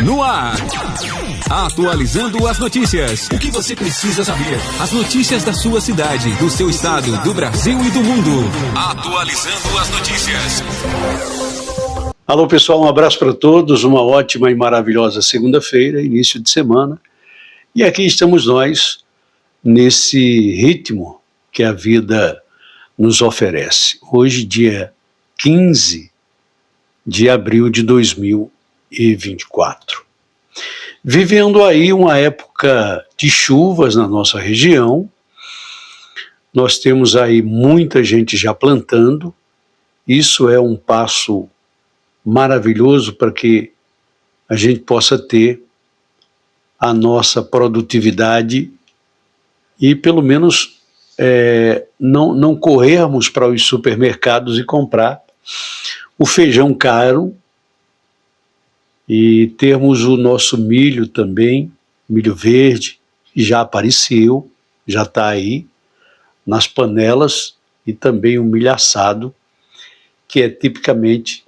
No ar. Atualizando as notícias. O que você precisa saber? As notícias da sua cidade, do seu estado, do Brasil e do mundo. Atualizando as notícias. Alô, pessoal, um abraço para todos. Uma ótima e maravilhosa segunda-feira, início de semana. E aqui estamos nós, nesse ritmo que a vida nos oferece. Hoje, dia 15 de abril de 2024. Vivendo aí uma época de chuvas na nossa região, nós temos aí muita gente já plantando. Isso é um passo maravilhoso para que a gente possa ter a nossa produtividade e pelo menos não corrermos para os supermercados e comprar o feijão caro e termos o nosso milho também, milho verde, que já apareceu, já está aí nas panelas, e também o milho assado, que é tipicamente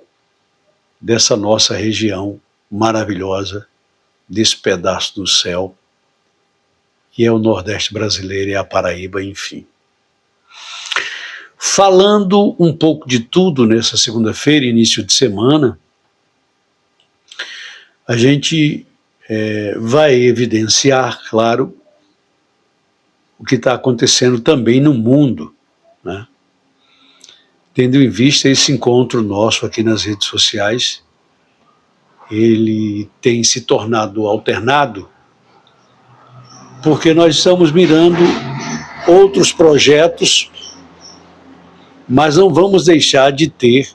dessa nossa região maravilhosa, desse pedaço do céu, que é o Nordeste brasileiro e a Paraíba, enfim. Falando um pouco de tudo nessa segunda-feira, início de semana, a gente vai evidenciar, claro, o que está acontecendo também no mundo, né? Tendo em vista esse encontro nosso aqui nas redes sociais, ele tem se tornado alternado, porque nós estamos mirando outros projetos, mas não vamos deixar de ter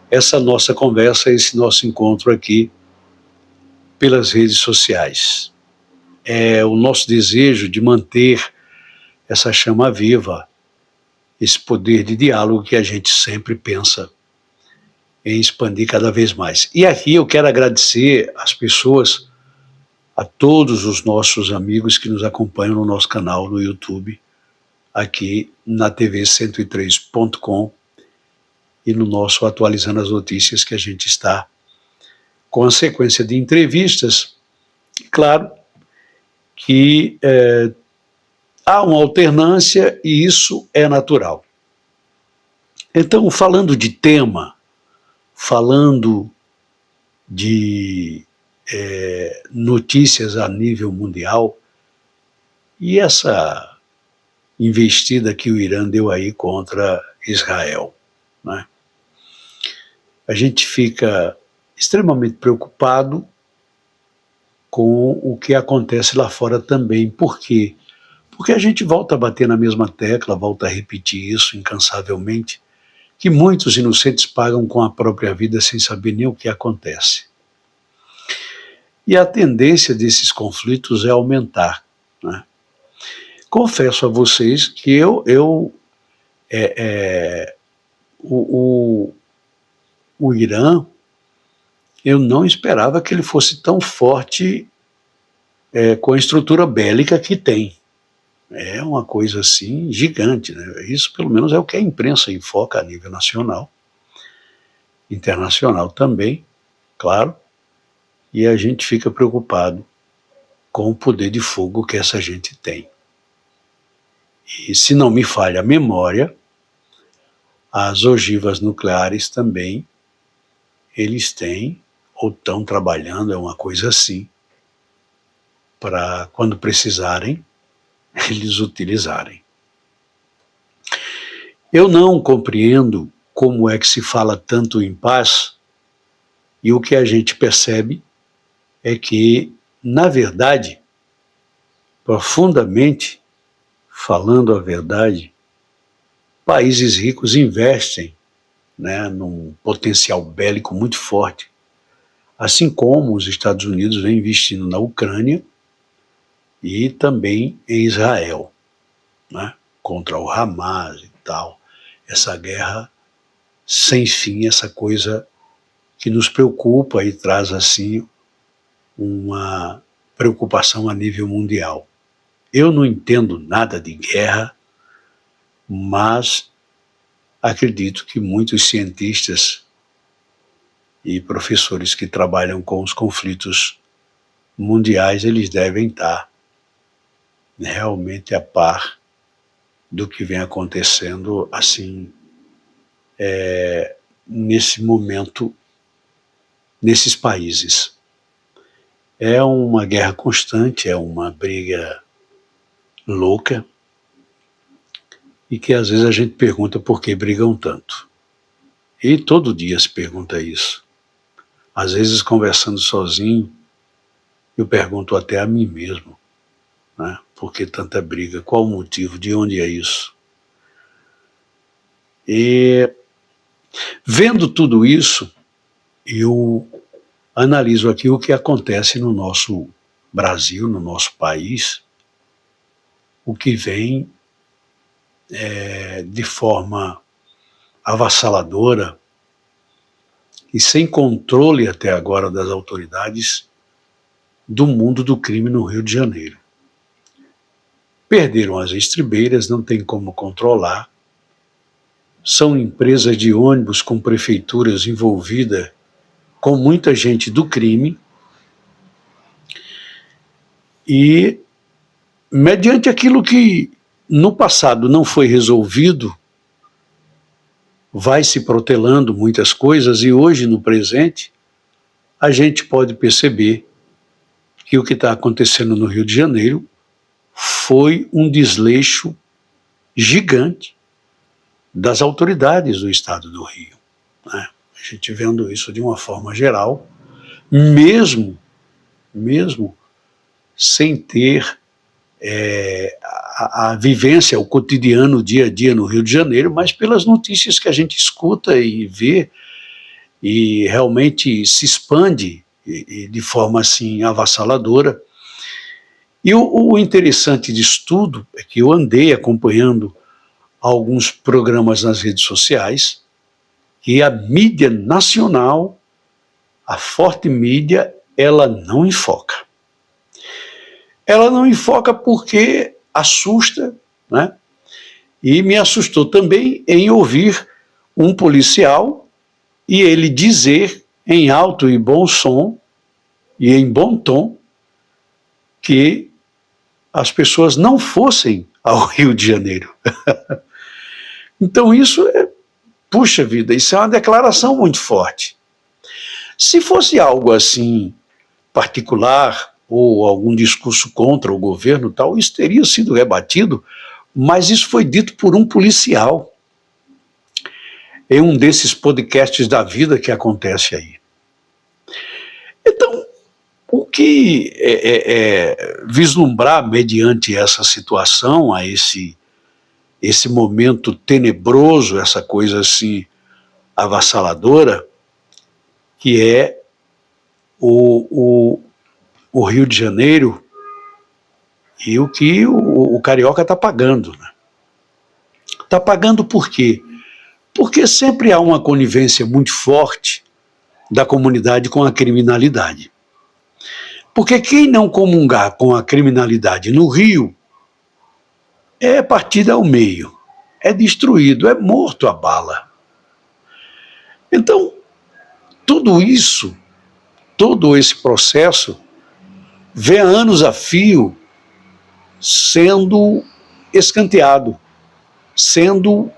essa nossa conversa, esse nosso encontro aqui pelas redes sociais. É o nosso desejo de manter essa chama viva, esse poder de diálogo que a gente sempre pensa em expandir cada vez mais. E aqui eu quero agradecer às pessoas, a todos os nossos amigos que nos acompanham no nosso canal no YouTube, aqui na tv103.com e no nosso Atualizando as Notícias, que a gente está com a sequência de entrevistas. Claro que há uma alternância e isso é natural. Então, falando de tema, falando de notícias a nível mundial, e essa investida que o Irã deu aí contra Israel, né? A gente fica extremamente preocupado com o que acontece lá fora também. Por quê? Porque a gente volta a bater na mesma tecla, volta a repetir isso incansavelmente, que muitos inocentes pagam com a própria vida sem saber nem o que acontece. E a tendência desses conflitos é aumentar, né? Confesso a vocês que o Irã, eu não esperava que ele fosse tão forte com a estrutura bélica que tem. É uma coisa assim gigante, né? Isso pelo menos é o que a imprensa enfoca a nível nacional, internacional também, claro, e a gente fica preocupado com o poder de fogo que essa gente tem. E se não me falha a memória, as ogivas nucleares também, eles têm, ou estão trabalhando, é uma coisa assim, para quando precisarem, eles utilizarem. Eu não compreendo como é que se fala tanto em paz, e o que a gente percebe é que, na verdade, profundamente, falando a verdade, países ricos investem, né, num potencial bélico muito forte, assim como os Estados Unidos vem investindo na Ucrânia e também em Israel, né, contra o Hamas e tal. Essa guerra sem fim, essa coisa que nos preocupa e traz assim uma preocupação a nível mundial. Eu não entendo nada de guerra, mas acredito que muitos cientistas e professores que trabalham com os conflitos mundiais, eles devem estar realmente a par do que vem acontecendo, assim, nesse momento, nesses países. É uma guerra constante, é uma briga louca, e que às vezes a gente pergunta por que brigam tanto. E todo dia se pergunta isso. Às vezes, conversando sozinho, eu pergunto até a mim mesmo, né? Por que tanta briga? Qual o motivo? De onde é isso? E vendo tudo isso, eu analiso aqui o que acontece no nosso Brasil, no nosso país, o que vem de forma avassaladora e sem controle até agora das autoridades do mundo do crime no Rio de Janeiro. Perderam as estribeiras, não tem como controlar. São empresas de ônibus com prefeituras envolvidas com muita gente do crime. E, mediante aquilo que no passado não foi resolvido, vai se protelando muitas coisas, e hoje, no presente, a gente pode perceber que o que está acontecendo no Rio de Janeiro foi um desleixo gigante das autoridades do estado do Rio, né? A gente vendo isso de uma forma geral, mesmo sem ter a vivência, o cotidiano, o dia a dia no Rio de Janeiro, mas pelas notícias que a gente escuta e vê, e realmente se expande de forma assim avassaladora. E o interessante disso tudo é que eu andei acompanhando alguns programas nas redes sociais, e a mídia nacional, a forte mídia, ela não enfoca. Ela não enfoca porque assusta, né? E me assustou também em ouvir um policial e ele dizer em alto e bom som e em bom tom que as pessoas não fossem ao Rio de Janeiro. Então isso puxa vida, isso é uma declaração muito forte. Se fosse algo assim particular ou algum discurso contra o governo tal, isso teria sido rebatido, mas isso foi dito por um policial em um desses podcasts da vida que acontece aí. Então, o que vislumbrar mediante essa situação, a esse momento tenebroso, essa coisa assim avassaladora, que é o Rio de Janeiro e o que o carioca está pagando, né? Está pagando por quê? Porque sempre há uma conivência muito forte da comunidade com a criminalidade. Porque quem não comungar com a criminalidade no Rio é partida ao meio, é destruído, é morto a bala. Então, tudo isso, todo esse processo, vem há anos a fio sendo escanteado, sendo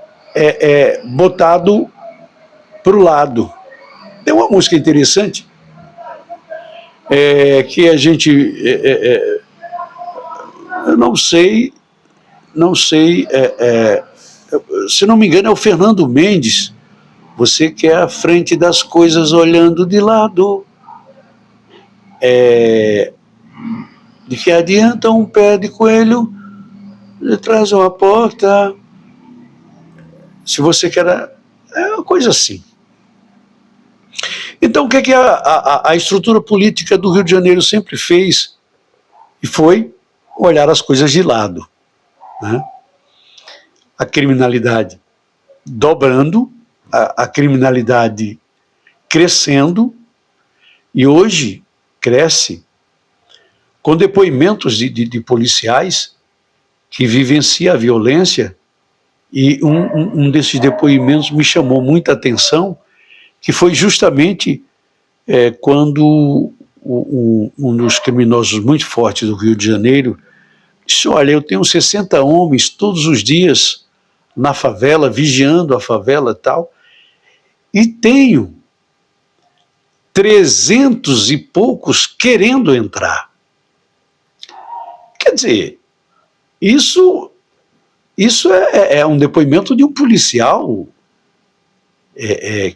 botado para o lado. Tem uma música interessante que a gente, eu não sei, se não me engano é o Fernando Mendes, você que é à frente das coisas olhando de lado, de que adianta um pé de coelho de trás uma porta, se você quer, é uma coisa assim. Então o que é que a estrutura política do Rio de Janeiro sempre fez? E foi olhar as coisas de lado, né? A criminalidade dobrando, a criminalidade crescendo, e hoje cresce com depoimentos de policiais que vivenciam a violência, e um desses depoimentos me chamou muita atenção, que foi justamente quando um dos criminosos muito fortes do Rio de Janeiro, disse: olha, eu tenho 60 homens todos os dias na favela, vigiando a favela e tal, e tenho 300 e poucos querendo entrar. Quer dizer, isso é um depoimento de um policial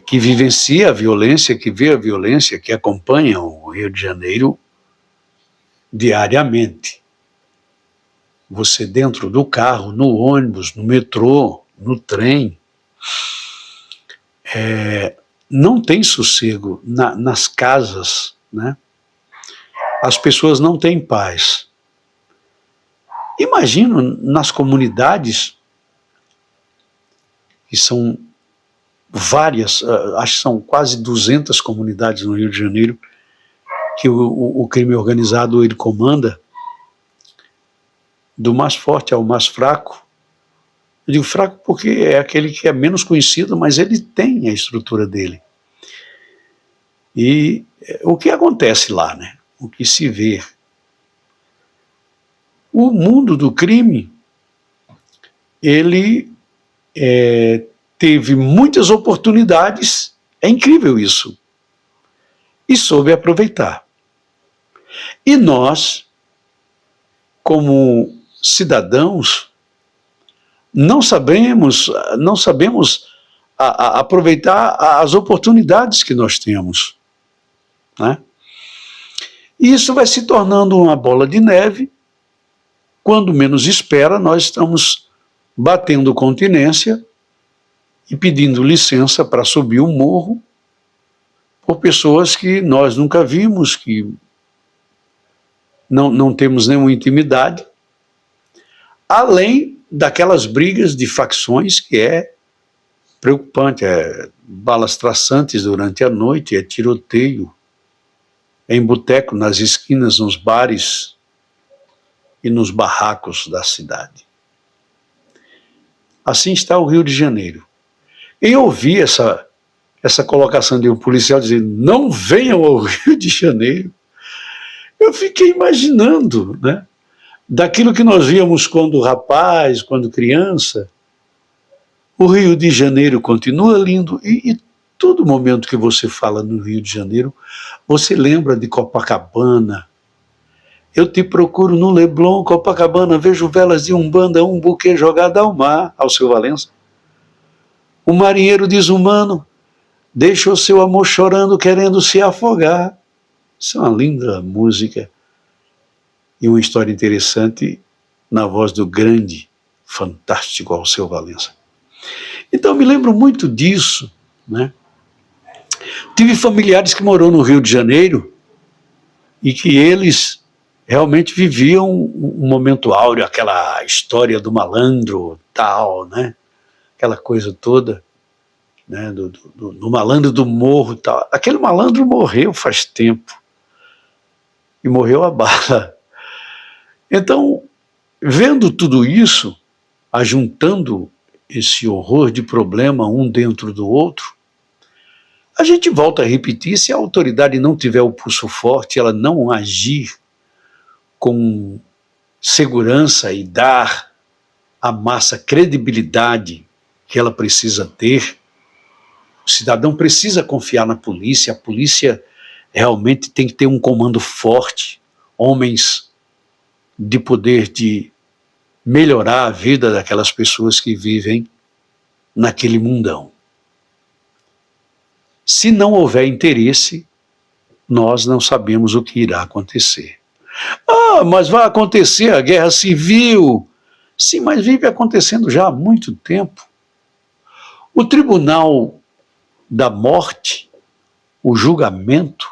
que vivencia a violência, que vê a violência, que acompanha o Rio de Janeiro diariamente. Você dentro do carro, no ônibus, no metrô, no trem, não tem sossego nas casas, né? As pessoas não têm paz. Imagino nas comunidades, que são várias, acho que são quase 200 comunidades no Rio de Janeiro, que o crime organizado ele comanda, do mais forte ao mais fraco. Eu digo fraco porque é aquele que é menos conhecido, mas ele tem a estrutura dele. E o que acontece lá, né? O que se vê? O mundo do crime, ele teve muitas oportunidades, é incrível isso, e soube aproveitar. E nós, como cidadãos, não sabemos aproveitar as oportunidades que nós temos, né? E isso vai se tornando uma bola de neve. Quando menos espera, nós estamos batendo continência e pedindo licença para subir o morro por pessoas que nós nunca vimos, que não temos nenhuma intimidade, além daquelas brigas de facções que é preocupante, balas traçantes durante a noite, é tiroteio, em boteco, nas esquinas, nos bares e nos barracos da cidade. Assim está o Rio de Janeiro. Eu ouvi essa colocação de um policial dizendo: não venham ao Rio de Janeiro. Eu fiquei imaginando, né, daquilo que nós víamos quando rapaz, quando criança. O Rio de Janeiro continua lindo e todo momento que você fala no Rio de Janeiro, você lembra de Copacabana. Eu te procuro no Leblon, Copacabana, vejo velas de umbanda, um buquê jogado ao mar, Alceu Valença. O marinheiro desumano deixa o seu amor chorando, querendo se afogar. Isso é uma linda música e uma história interessante na voz do grande, fantástico Alceu Valença. Então eu me lembro muito disso, né? Tive familiares que moraram no Rio de Janeiro e que eles realmente viviam um momento áureo, aquela história do malandro, tal, né? Aquela coisa toda, né? Do malandro do morro, tal. Aquele malandro morreu faz tempo e morreu a bala. Então, vendo tudo isso, ajuntando esse horror de problema um dentro do outro, a gente volta a repetir: se a autoridade não tiver o pulso forte, ela não agir com segurança e dar à massa credibilidade que ela precisa ter, o cidadão precisa confiar na polícia, a polícia realmente tem que ter um comando forte, homens de poder de melhorar a vida daquelas pessoas que vivem naquele mundão. Se não houver interesse, nós não sabemos o que irá acontecer. Ah, mas vai acontecer a guerra civil. Sim, mas vive acontecendo já há muito tempo. O tribunal da morte, o julgamento,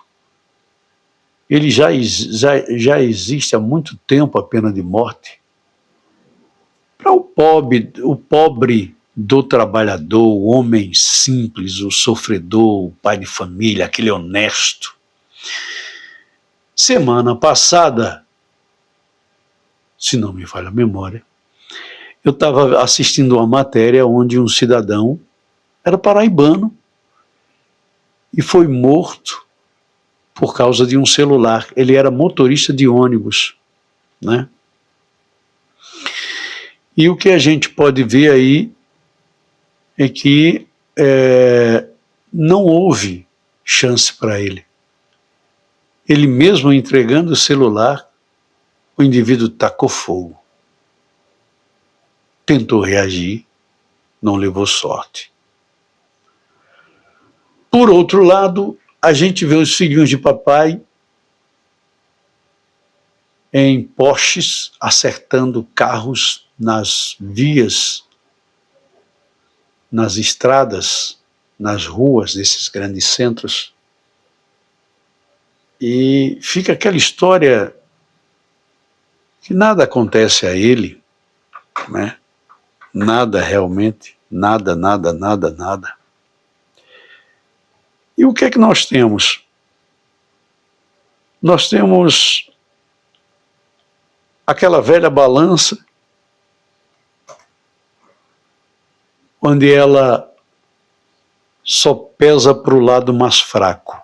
ele já existe há muito tempo, a pena de morte. Para o pobre do trabalhador, o homem simples, o sofredor, o pai de família, aquele honesto. Semana passada, se não me falha a memória, eu estava assistindo uma matéria onde um cidadão era paraibano e foi morto por causa de um celular. Ele era motorista de ônibus, né? E o que a gente pode ver aí é que não houve chance para ele. Ele mesmo entregando o celular, o indivíduo tacou fogo. Tentou reagir, não levou sorte. Por outro lado, a gente vê os filhinhos de papai em Porsches acertando carros nas vias, nas estradas, nas ruas desses grandes centros. E fica aquela história que nada acontece a ele, né? Nada realmente, nada. E o que é que nós temos? Nós temos aquela velha balança, onde ela só pesa para o lado mais fraco.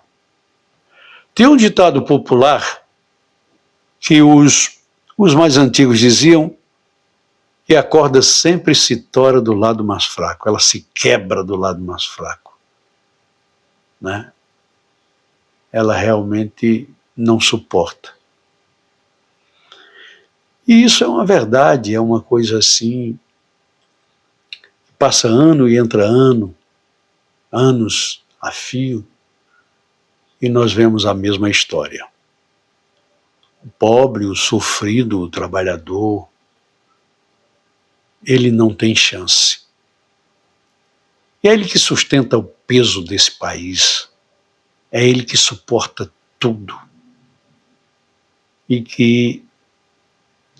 Tem um ditado popular que os mais antigos diziam que a corda sempre se tora do lado mais fraco, ela se quebra do lado mais fraco, né? Ela realmente não suporta. E isso é uma verdade, é uma coisa assim, passa ano e entra ano, anos a fio, e nós vemos a mesma história. O pobre, o sofrido, o trabalhador, ele não tem chance. E é ele que sustenta o peso desse país, é ele que suporta tudo. E que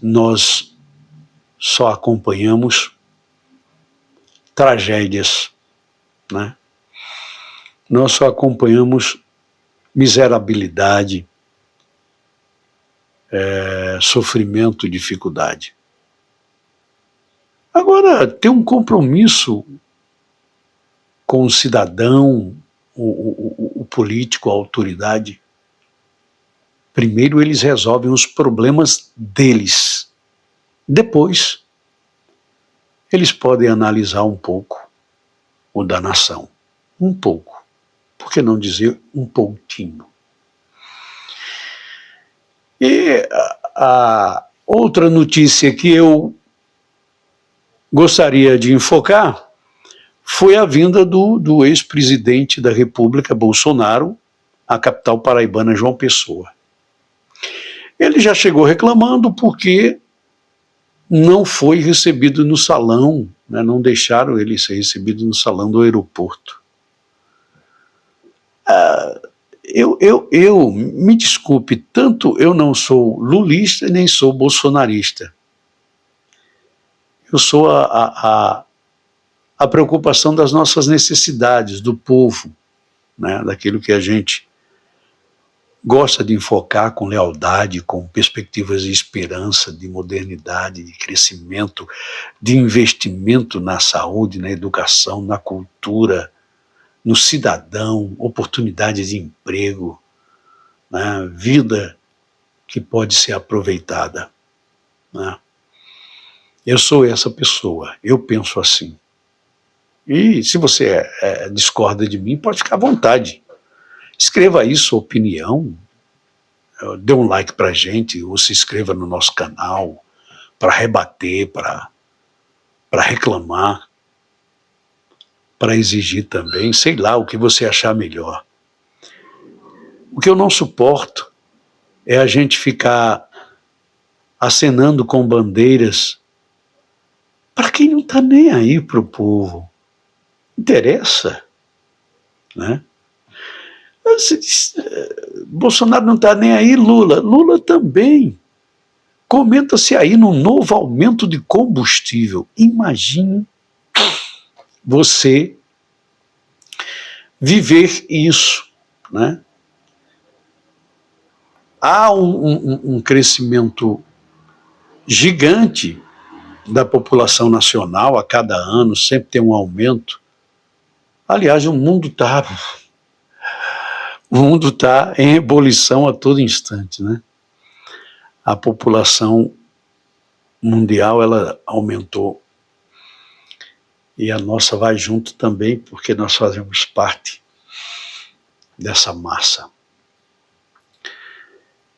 nós só acompanhamos tragédias, né? Nós só acompanhamos miserabilidade, sofrimento, dificuldade. Agora, ter um compromisso com o cidadão, o político, a autoridade. Primeiro eles resolvem os problemas deles. Depois, eles podem analisar um pouco o da nação. Um pouco. Por que não dizer um pouquinho? E a outra notícia que eu gostaria de enfocar foi a vinda do ex-presidente da República, Bolsonaro, à capital paraibana, João Pessoa. Ele já chegou reclamando porque não foi recebido no salão, né, não deixaram ele ser recebido no salão do aeroporto. Me desculpe, tanto eu não sou lulista nem sou bolsonarista. Eu sou a preocupação das nossas necessidades, do povo, né, daquilo que a gente gosta de enfocar com lealdade, com perspectivas de esperança, de modernidade, de crescimento, de investimento na saúde, na educação, na cultura, no cidadão, oportunidade de emprego, né, vida que pode ser aproveitada, né? Eu sou essa pessoa, eu penso assim. E se você discorda de mim, pode ficar à vontade. Escreva aí sua opinião, dê um like pra gente, ou se inscreva no nosso canal, para rebater, para reclamar, para exigir também, sei lá, o que você achar melhor. O que eu não suporto é a gente ficar acenando com bandeiras para quem não está nem aí para o povo. Interessa, né? Bolsonaro não está nem aí, Lula também. Comenta-se aí no novo aumento de combustível. Imagine você viver isso, né? Há um crescimento gigante da população nacional a cada ano, sempre tem um aumento. Aliás, o mundo O mundo está em ebulição a todo instante, né? A população mundial, ela aumentou. E a nossa vai junto também, porque nós fazemos parte dessa massa.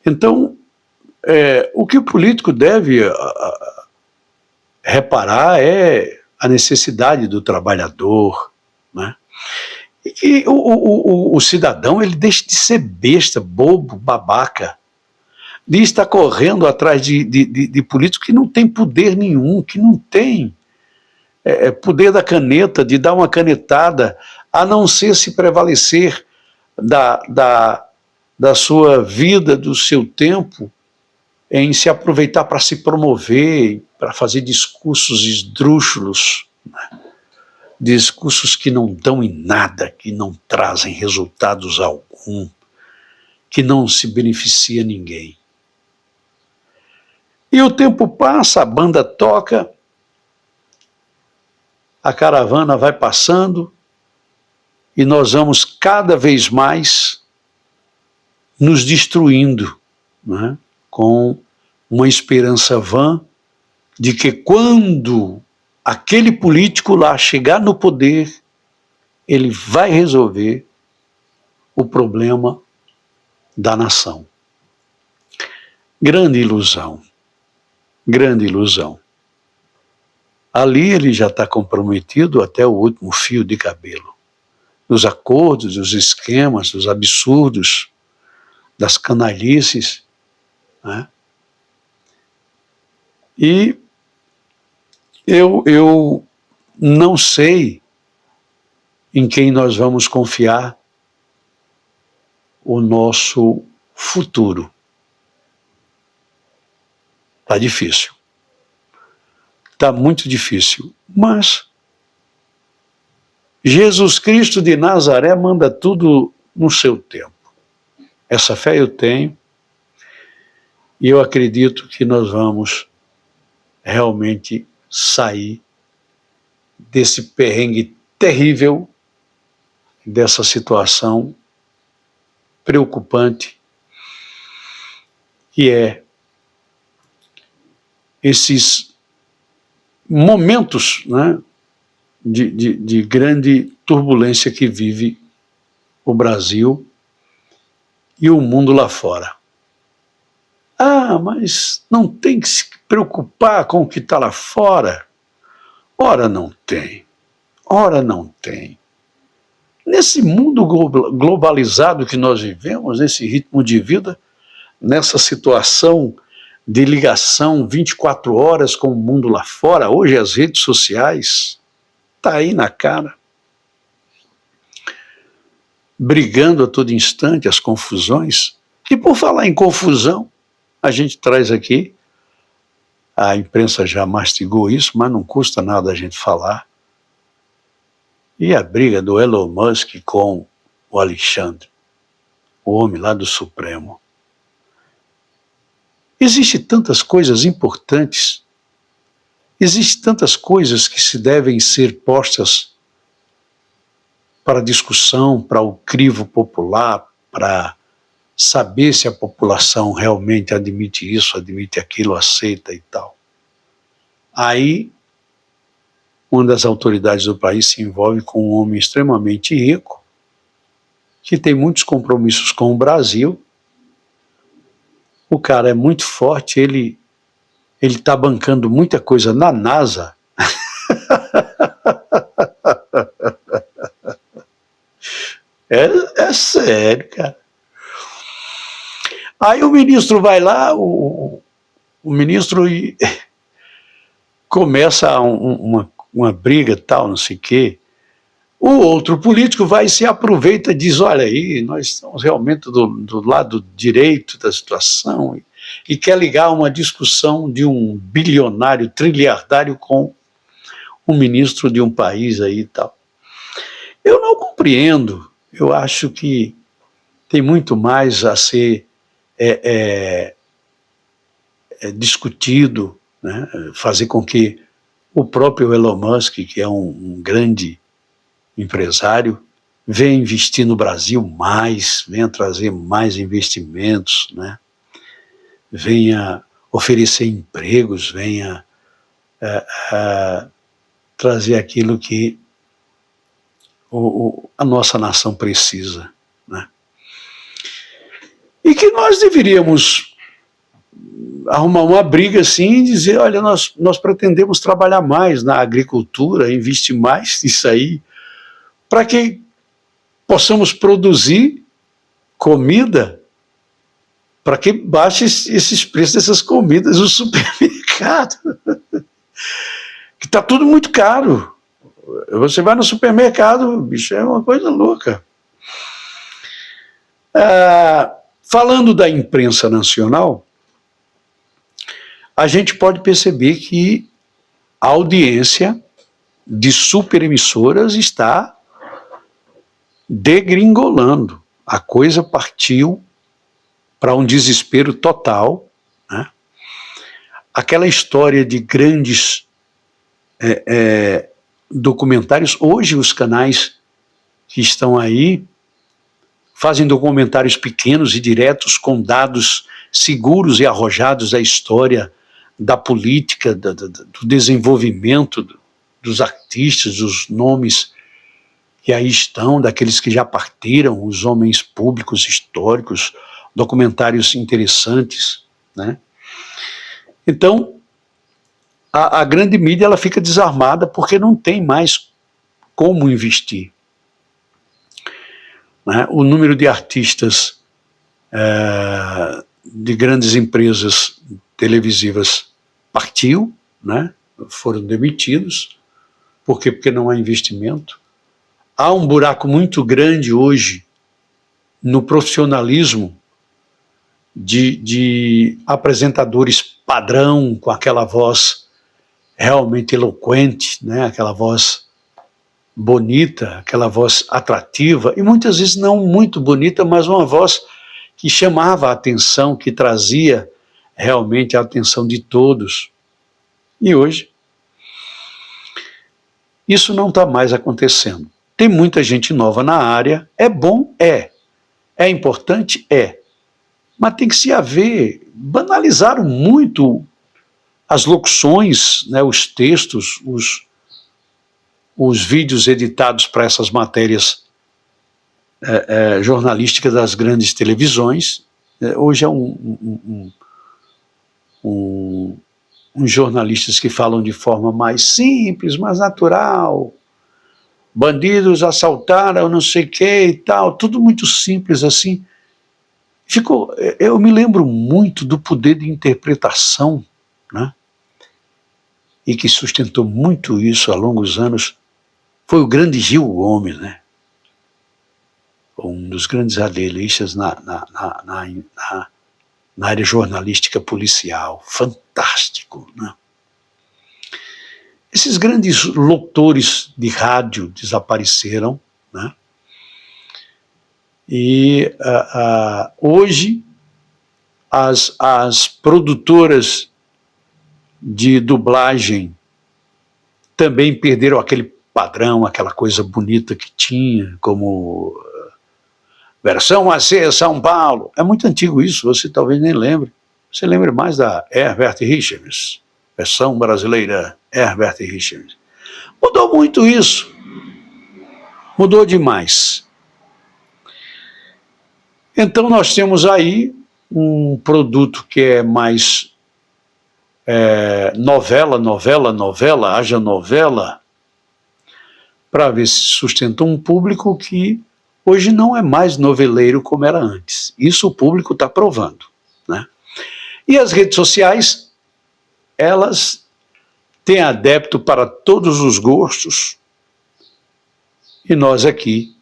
Então, o que o político deve reparar é a necessidade do trabalhador, né? E que o cidadão, ele deixe de ser besta, bobo, babaca, de estar correndo atrás de políticos que não tem poder nenhum, que não tem poder da caneta, de dar uma canetada, a não ser se prevalecer da sua vida, do seu tempo, em se aproveitar para se promover, para fazer discursos esdrúxulos, né? Discursos que não dão em nada, que não trazem resultados algum, que não se beneficia ninguém. E o tempo passa, a banda toca, a caravana vai passando e nós vamos cada vez mais nos destruindo, né? Com uma esperança vã de que quando aquele político lá chegar no poder, ele vai resolver o problema da nação. Grande ilusão, grande ilusão. Ali ele já está comprometido até o último fio de cabelo. Dos acordos, dos esquemas, dos absurdos, das canalices, né? E eu não sei em quem nós vamos confiar o nosso futuro. Está difícil. Está muito difícil. Mas Jesus Cristo de Nazaré manda tudo no seu tempo. Essa fé eu tenho e eu acredito que nós vamos realmente sair desse perrengue terrível, dessa situação preocupante, que é esses momentos, né, de grande turbulência que vive o Brasil e o mundo lá fora. Ah, mas não tem que se preocupar com o que está lá fora. Ora não tem, ora não tem. Nesse mundo globalizado que nós vivemos, nesse ritmo de vida, nessa situação de ligação 24 horas com o mundo lá fora, hoje as redes sociais, está aí na cara. Brigando a todo instante, as confusões. E por falar em confusão, a gente traz aqui, a imprensa já mastigou isso, mas não custa nada a gente falar. E a briga do Elon Musk com o Alexandre, o homem lá do Supremo. Existem tantas coisas importantes, existem tantas coisas que se devem ser postas para discussão, para o crivo popular, para saber se a população realmente admite isso, admite aquilo, aceita e tal. Aí, uma das autoridades do país se envolve com um homem extremamente rico, que tem muitos compromissos com o Brasil. O cara é muito forte, ele está bancando muita coisa na NASA. É sério, cara. Aí o ministro vai lá, o ministro começa uma briga tal, não sei o quê. O outro político vai e se aproveita e diz, olha aí, nós estamos realmente do lado direito da situação, e quer ligar uma discussão de um bilionário, trilhardário com um ministro de um país aí e tal. Eu não compreendo, eu acho que tem muito mais a ser discutido, né? Fazer com que o próprio Elon Musk, que é um grande empresário, venha investir no Brasil mais, venha trazer mais investimentos, né? Venha oferecer empregos, venha trazer aquilo que a nossa nação precisa, né? E que nós deveríamos arrumar uma briga assim e dizer, olha, nós pretendemos trabalhar mais na agricultura, investir mais nisso aí, para que possamos produzir comida, para que baixe esses preços dessas comidas no supermercado, que está tudo muito caro. Você vai no supermercado, bicho, é uma coisa louca. Falando da imprensa nacional, a gente pode perceber que a audiência de superemissoras está degringolando. A coisa partiu para um desespero total, né? Aquela história de grandes documentários, hoje os canais que estão aí fazem documentários pequenos e diretos com dados seguros e arrojados da história, da política, do desenvolvimento dos artistas, dos nomes que aí estão, daqueles que já partiram, os homens públicos históricos, documentários interessantes, né? Então, a grande mídia ela fica desarmada porque não tem mais como investir, né? O número de artistas de grandes empresas televisivas partiu, né? Foram demitidos. Por quê? Porque não há investimento. Há um buraco muito grande hoje no profissionalismo de apresentadores padrão, com aquela voz realmente eloquente, né? Aquela voz bonita, aquela voz atrativa, e muitas vezes não muito bonita, mas uma voz que chamava a atenção, que trazia realmente a atenção de todos. E hoje, isso não está mais acontecendo. Tem muita gente nova na área, é bom? É importante? Mas tem que se haver, banalizaram muito as locuções, né, os textos, os vídeos editados para essas matérias jornalísticas das grandes televisões. Hoje é uns jornalistas que falam de forma mais simples, mais natural. Bandidos assaltaram não sei o que e tal, tudo muito simples assim. Eu me lembro muito do poder de interpretação, né? E que sustentou muito isso há longos anos, foi o grande Gil Gomes, né? Um dos grandes radialistas na área jornalística policial, fantástico, né? Esses grandes locutores de rádio desapareceram, né? E hoje as produtoras de dublagem também perderam aquele padrão, aquela coisa bonita que tinha, como versão AC São Paulo. É muito antigo isso, você talvez nem lembre. Você lembra mais da Herbert Richards, versão brasileira Herbert Richards. Mudou muito isso. Mudou demais. Então nós temos aí um produto que é mais novela, haja novela, para ver se sustenta um público que hoje não é mais noveleiro como era antes. Isso o público está provando, né? E as redes sociais, elas têm adepto para todos os gostos, e nós aqui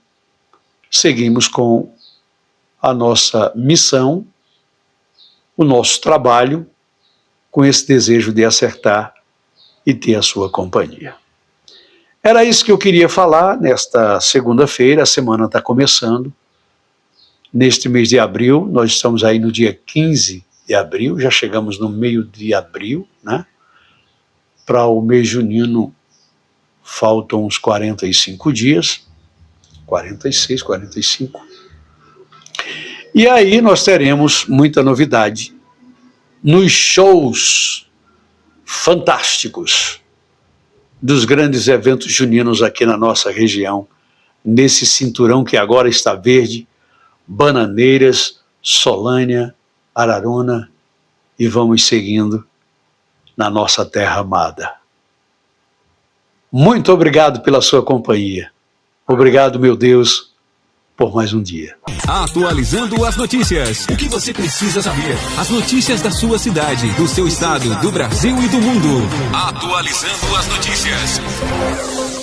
seguimos com a nossa missão, o nosso trabalho, com esse desejo de acertar e ter a sua companhia. Era isso que eu queria falar nesta segunda-feira, a semana está começando. Neste mês de abril, nós estamos aí no dia 15 de abril, já chegamos no meio de abril, né? Para o mês junino faltam uns 45 dias, 46, 45. E aí nós teremos muita novidade nos shows fantásticos dos grandes eventos juninos aqui na nossa região, nesse cinturão que agora está verde, Bananeiras, Solânia, Araruna, e vamos seguindo na nossa terra amada. Muito obrigado pela sua companhia. Obrigado, meu Deus, por mais um dia. Atualizando as notícias. O que você precisa saber? As notícias da sua cidade, do seu estado, do Brasil e do mundo. Atualizando as notícias.